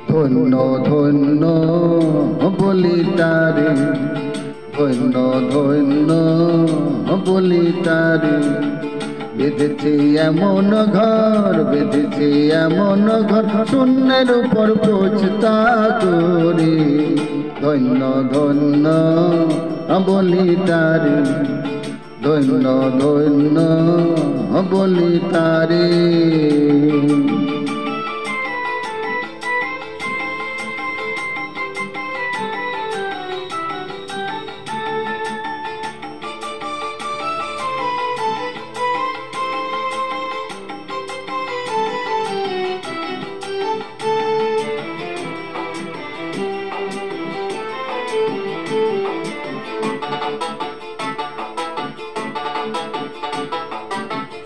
ধন্য ধন্য বলি তারে, ধন্য ধন্য বলি তারে। বেঁধেছে এমন ঘর, বেঁধেছে এমন ঘর, শূন্যের উপর পোছতা করে। ধন্য ধন্য বলি তারে, ধন্য ধন্য বলি তারে।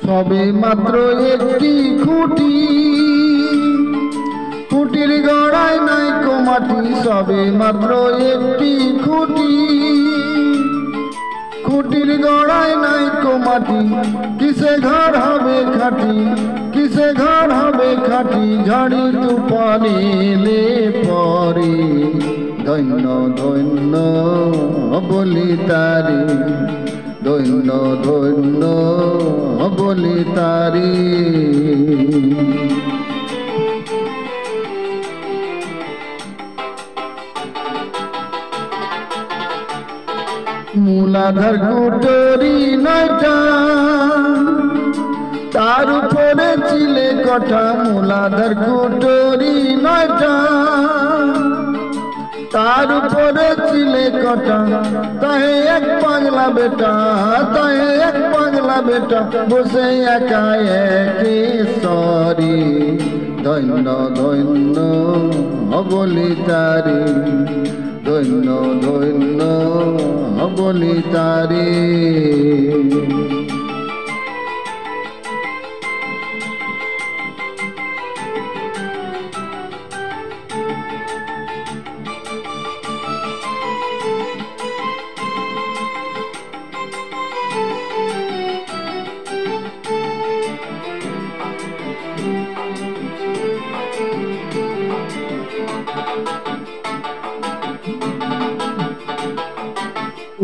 সবে মাত্র একটি খুঁটি, খুঁটির গড়ায় নাই মাটি। সবে মাত্র একটি খুঁটি, খুঁটির গড়ায় নাই মাটি। কিসে ঘর হবে খাঁটি, কিসে ঘর হবে খাঁটি, ঝড়ি তুফানে এলে পরে। ধন্য ধন্য বলি তারে, ধন্য ধন্য বলি তারে। মূলাধার কুটরি নয়টা, তার উপরে চিলে কটা। মূলাধার কুটরি নয়টা, তার উপরে চিলে কটা। তাহে এক পাগলা বেটা, তাহে এক পাগলা বেটা, বসে একা একেশ্বরী। ধন্য ধন্য বলি তারে, ধন্য ধন্য বলি তারে।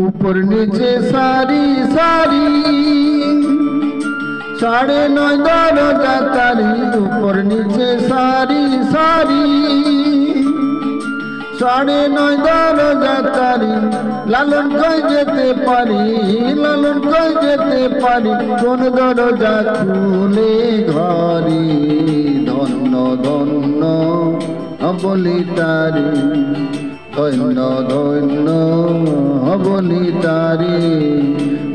ऊपर नीचे सारी सारी, 9.5 दरजा तारी। ऊपर नीचे सारी सारी, 9.5 दरजा तारी। लालन कई जेते पारी, लालन कई जेते पारी, कोन दरजा खुले घरी। धন্য ধন্য বলি তারে, ধন্য ধন্য বলি তারে।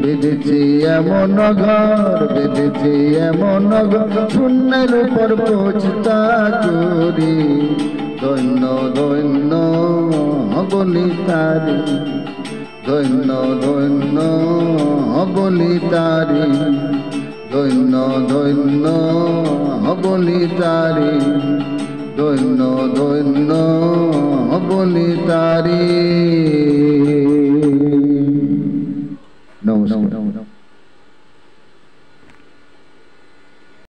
বেঁধেছে এমন ঘর, বেঁধেছে এমন ঘর, শূন্যের উপর পোছতা করে। ধন্য ধন্য বলি তারে, ধন্য ধন্য বলি তারে, ধন্য ধন্য বলি তারে, ধন্য ধন্য বলি তারে। নমস্কার।